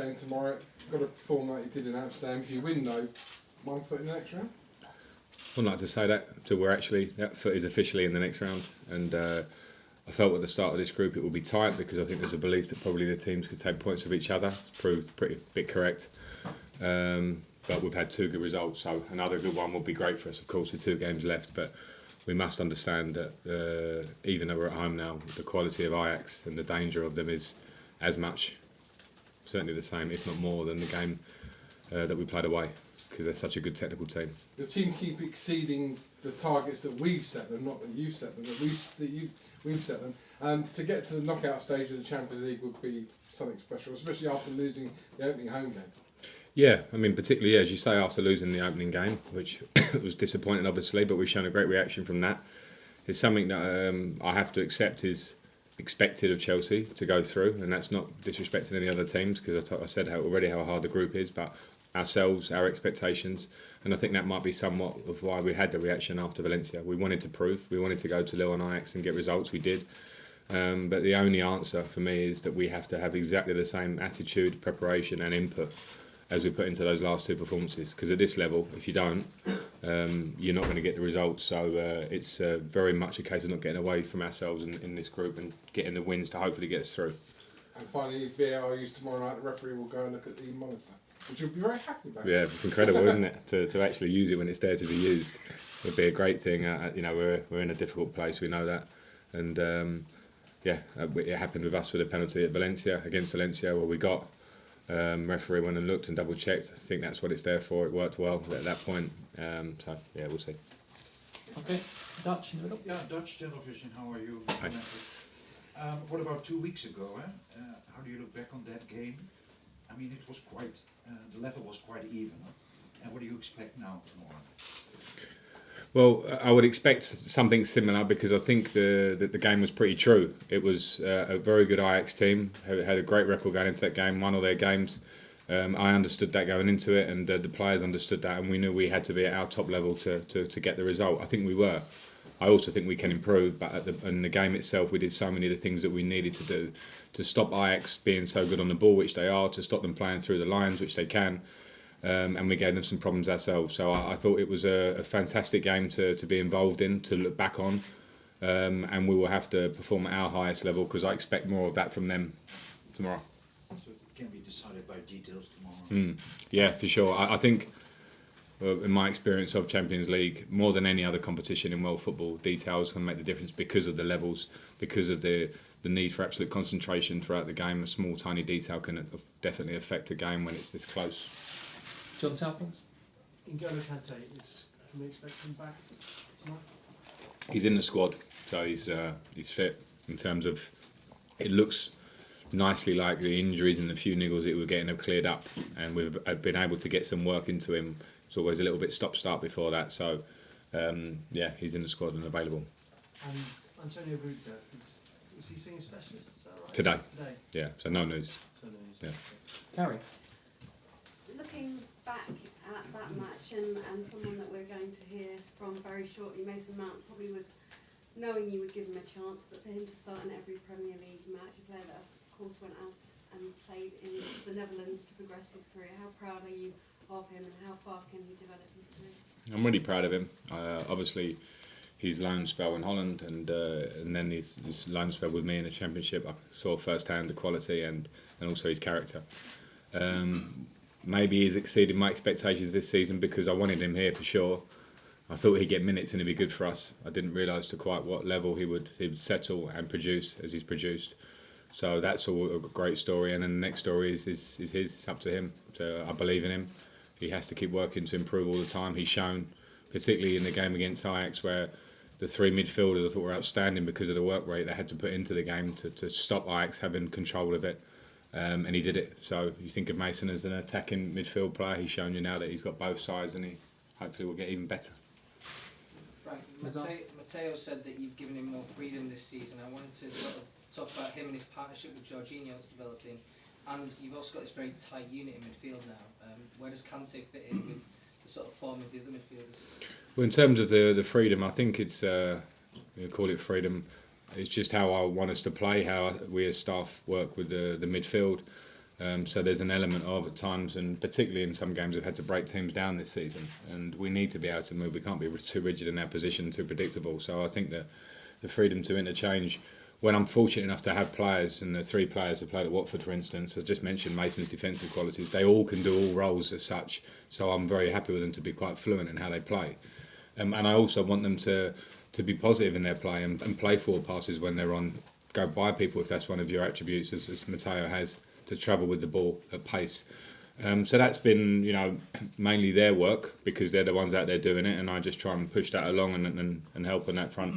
Game tomorrow, got to perform like you did in Amsterdam. If you win though, 1 foot in the next round. I wouldn't like to say that until that foot is officially in the next round. And I felt at the start of this group it would be tight because I think there's a belief that probably the teams could take points of each other. It's proved pretty bit correct. But we've had 2 good results, so another good one would be great for us, of course, with 2 games left. But we must understand that even though we're at home now, the quality of Ajax and the danger of them is as much, certainly the same, if not more, than the game that we played away, because they're such a good technical team. The team keep exceeding the targets that we've set them, not that you've set them, we've set them. To get to the knockout stage of the Champions League would be something special, especially after losing the opening home game. Yeah, I mean, particularly, as you say, after losing the opening game, which was disappointing, obviously, but we've shown a great reaction from that. It's something that I have to accept is expected of Chelsea to go through, and that's not disrespecting any other teams, because I said already how hard the group is, but ourselves, our expectations, and I think that might be somewhat of why we had the reaction after Valencia. We wanted to prove, we wanted to go to Lille and Ajax and get results, we did. But the only answer for me is that we have to have exactly the same attitude, preparation and input as we put into those last 2 performances, because at this level, if you don't, you're not going to get the results. So it's very much a case of not getting away from ourselves in this group and getting the wins to hopefully get us through. And finally, if VAR used tomorrow night, the referee will go and look at the monitor, which you'll be very happy about. Yeah, it's incredible, isn't it, to actually use it when it's there to be used. It'd be a great thing. We're in a difficult place, we know that. And it happened with us with a penalty at Valencia, against Valencia, where we got referee went and looked and double checked. I think that's what it's there for. It worked well at that point. We'll see. Okay, Dutch in the middle. Yeah, Dutch television, how are you? Hi. What about 2 weeks ago? How do you look back on that game? I mean, it was quite, the level was quite even. And what do you expect now tomorrow? Well, I would expect something similar, because I think the game was pretty true. It was a very good Ajax team, who had a great record going into that game, won all their games. I understood that going into it, and the players understood that, and we knew we had to be at our top level to get the result. I think we were. I also think we can improve, but in the game itself, we did so many of the things that we needed to do to stop Ajax being so good on the ball, which they are, to stop them playing through the lines, which they can. And we gave them some problems ourselves. So I thought it was a fantastic game to be involved in, to look back on. And we will have to perform at our highest level, because I expect more of that from them tomorrow. So it can be decided by details tomorrow? Yeah, for sure. I think, in my experience of Champions League, more than any other competition in world football, details can make the difference because of the levels, because of the need for absolute concentration throughout the game. A small, tiny detail can definitely affect a game when it's this close. John Southall. N'Golo Kante, can we expect him back tomorrow? He's in the squad, so he's fit in terms of, it looks nicely like the injuries and the few niggles that we're getting have cleared up, and we've been able to get some work into him. It's always a little bit stop-start before that, so he's in the squad and available. And Antonio Rudiger, is he seeing a specialist? Is that right? Today. Today. Yeah, so no news. So no, Yeah. Carrie. Looking back at that match, and someone that we're going to hear from very shortly, Mason Mount, probably was knowing you would give him a chance, but for him to start in every Premier League match, a player that of course went out and played in the Netherlands to progress his career, how proud are you of him, and how far can he develop his career? I'm really proud of him. Obviously, his loan spell in Holland, and then his loan spell with me in the Championship, I saw firsthand the quality and also his character. Maybe he's exceeded my expectations this season, because I wanted him here for sure. I thought he'd get minutes and he'd be good for us. I didn't realise to quite what level he would settle and produce as he's produced. So that's all a great story. And then the next story is his. It's up to him. So I believe in him. He has to keep working to improve all the time. He's shown, particularly in the game against Ajax, where the 3 midfielders I thought were outstanding because of the work rate they had to put into the game to stop Ajax having control of it. And he did it. So you think of Mason as an attacking midfield player. He's shown you now that he's got both sides, and he hopefully will get even better. Frank, Matteo said that you've given him more freedom this season. I wanted to sort of talk about him and his partnership with Jorginho that's developing. And you've also got this very tight unit in midfield now. Where does Kante fit in with the sort of form of the other midfielders? Well, in terms of the freedom, I think it's, call it freedom, it's just how I want us to play, how we as staff work with the midfield. So there's an element of at times, and particularly in some games, we've had to break teams down this season, and we need to be able to move. We can't be too rigid in our position, too predictable. So I think that the freedom to interchange, when I'm fortunate enough to have players, and the 3 players who played at Watford, for instance, I just mentioned Mason's defensive qualities, they all can do all roles as such. So I'm very happy with them to be quite fluent in how they play. And I also want them to be positive in their play and play forward passes when they're on, go by people if that's one of your attributes, as Matteo has, to travel with the ball at pace. So that's been, mainly their work, because they're the ones out there doing it, and I just try and push that along and help on that front.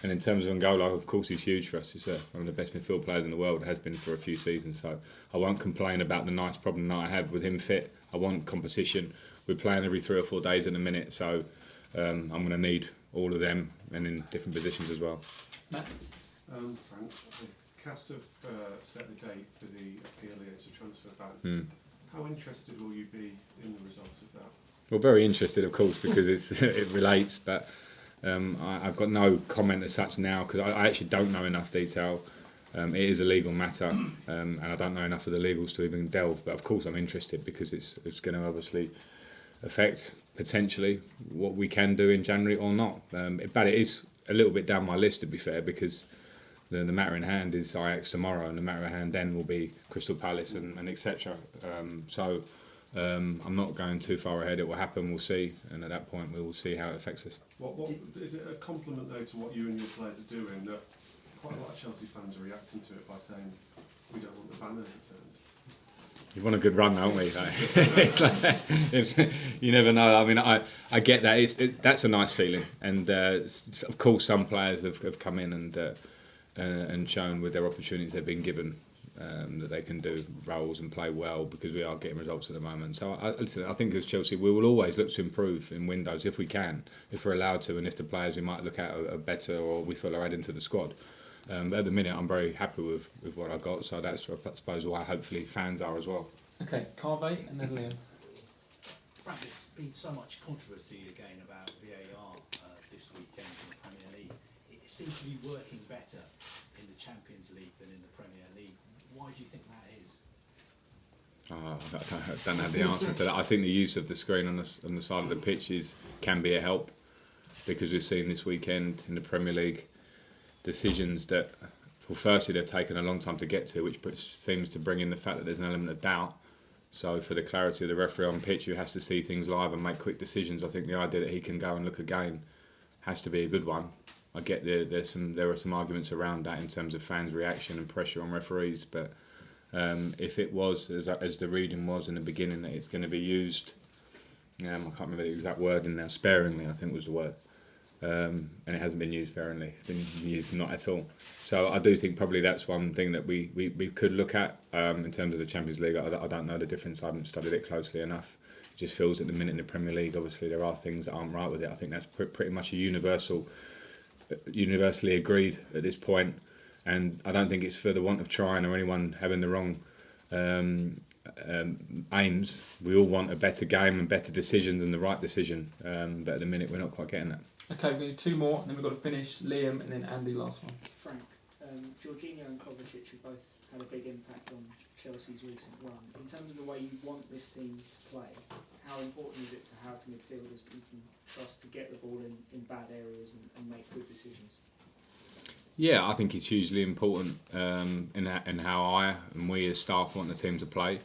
And in terms of N'Golo, of course, he's huge for us. He's one of the best midfield players in the world, has been for a few seasons. So I won't complain about the nice problem that I have with him fit. I want competition. We're playing every 3 or 4 days in a minute, so I'm going to need all of them, and in different positions as well. Matt? Frank, the CAS have set the date for the appeal here to transfer ban. How interested will you be in the results of that? Well, very interested, of course, because it relates, but I've got no comment as such now, because I actually don't know enough detail. It is a legal matter, and I don't know enough of the legals to even delve, but of course I'm interested, because it's going to obviously affect potentially what we can do in January or not. But it is a little bit down my list, to be fair, because the matter in hand is Ajax tomorrow, and the matter in hand then will be Crystal Palace and etc. So I'm not going too far ahead. It will happen, we'll see, and at that point we will see how it affects us. What is it a compliment though to what you and your players are doing, that quite a lot of Chelsea fans are reacting to it by saying we don't want the banner returned? You want a good run, don't we? You never know. I mean, I get that. That's a nice feeling, and of course some players have come in and shown with their opportunities they've been given that they can do roles and play well, because we are getting results at the moment. So I think as Chelsea we will always look to improve in windows if we can, if we're allowed to, and if the players we might look at are better or we feel are adding to the squad. At the minute I'm very happy with what I got, so that's I suppose why hopefully fans are as well. Okay, Carvey and then Liam. Frank, there's been so much controversy again about VAR this weekend in the Premier League. It seems to be working better in the Champions League than in the Premier League. Why do you think that is? I don't have the answer to that. I think the use of the screen on the side of the pitch can be a help, because we've seen this weekend in the Premier League decisions that, well, firstly they've taken a long time to get to, which seems to bring in the fact that there's an element of doubt. So for the clarity of the referee on pitch, who has to see things live and make quick decisions, I think the idea that he can go and look again has to be a good one. I get there are some arguments around that in terms of fans' reaction and pressure on referees, but if it was, as the reading was in the beginning, that it's going to be used, I can't remember the exact word in there, sparingly I think was the word, and it hasn't been used sparingly, it's been used not at all. So I do think probably that's one thing that we could look at in terms of the Champions League. I don't know the difference, I haven't studied it closely enough. It just feels at the minute in the Premier League, obviously there are things that aren't right with it. I think that's pretty much a universally agreed at this point, and I don't think it's for the want of trying or anyone having the wrong aims. We all want a better game and better decisions and the right decision, but at the minute we're not quite getting that. Okay, we're going to do 2 more, and then we've got to finish. Liam and then Andy, last one. Frank, Jorginho and Kovacic have both had a big impact on Chelsea's recent run. In terms of the way you want this team to play, how important is it to have midfielders that you can trust to get the ball in bad areas and make good decisions? Yeah, I think it's hugely important in how I and we as staff want the team to play.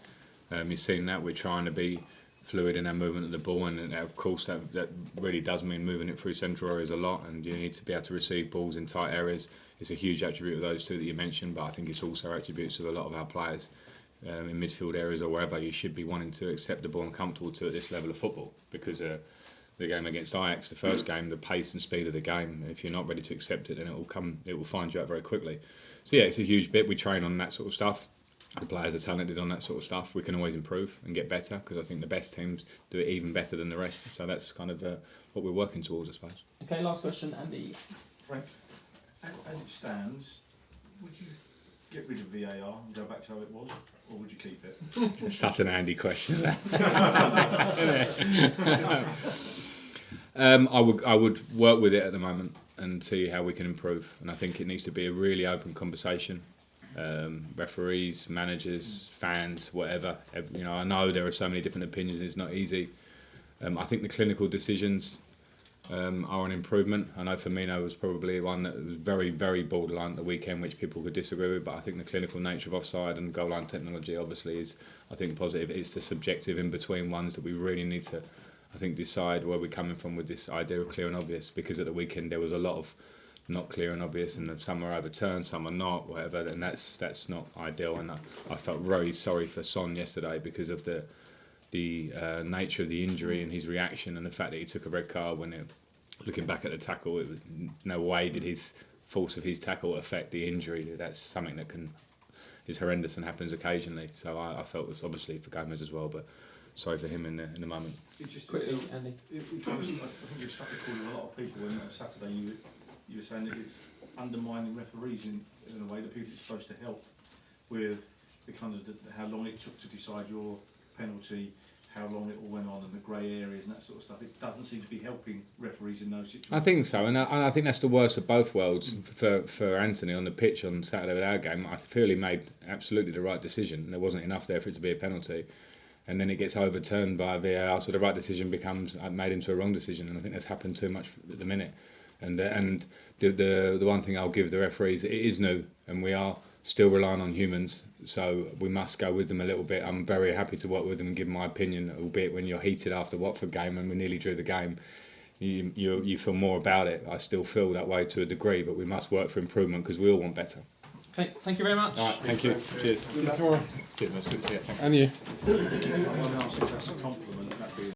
You've seen that we're trying to be fluid in our movement of the ball, and of course that really does mean moving it through central areas a lot, and you need to be able to receive balls in tight areas. It's a huge attribute of those two that you mentioned, but I think it's also attributes of a lot of our players in midfield areas or wherever. You should be wanting to accept the ball and comfortable to at this level of football, because the game against Ajax, the first game, the pace and speed of the game, if you're not ready to accept it, then it will find you out very quickly. So yeah, it's a huge bit. We train on that sort of stuff. The players are talented on that sort of stuff. We can always improve and get better, because I think the best teams do it even better than the rest. So that's kind of what we're working towards, I suppose. Okay, last question, Andy. Frank, as it stands, would you get rid of VAR and go back to how it was, or would you keep it? It's such an Andy question. I would work with it at the moment and see how we can improve. And I think it needs to be a really open conversation referees, managers, fans, whatever. You know, I know there are so many different opinions. It's not easy. I think the clinical decisions are an improvement. I know Firmino was probably one that was very, very borderline at the weekend, which people could disagree with. But I think the clinical nature of offside and goal line technology, obviously, is I think positive. It's the subjective in between ones that we really need to, I think, decide where we're coming from with this idea of clear and obvious. Because at the weekend there was a lot of not clear and obvious, and some are overturned, some are not, whatever. And that's not ideal. And I felt very sorry for Son yesterday because of the nature of the injury and his reaction, and the fact that he took a red card when looking back at the tackle, it was no way did his force of his tackle affect the injury. That's something that is horrendous and happens occasionally. So I felt it was obviously for Gomez as well, but sorry for him in the moment. It just Quickly, Andy. I think you struck a chord with a lot of people when on Saturday you were saying that it's undermining referees in a way that people are supposed to help with the kind of how long it took to decide your penalty, how long it all went on, and the grey areas and that sort of stuff. It doesn't seem to be helping referees in those situations. I think so, and I think that's the worst of both worlds for Anthony on the pitch on Saturday with our game. I feel he made absolutely the right decision. There wasn't enough there for it to be a penalty, and then it gets overturned by VAR, so the right decision becomes made into a wrong decision, and I think that's happened too much at the minute. And the one thing I'll give the referees, it is new, and we are still relying on humans, so we must go with them a little bit. I'm very happy to work with them and give my opinion, albeit when you're heated after Watford game and we nearly drew the game, you feel more about it. I still feel that way to a degree, but we must work for improvement because we all want better. Okay, thank you very much. All right, thank you. Cheers. See you tomorrow. Cheers, mate. Good to see you. Thank you. And you. I asked if that's a compliment.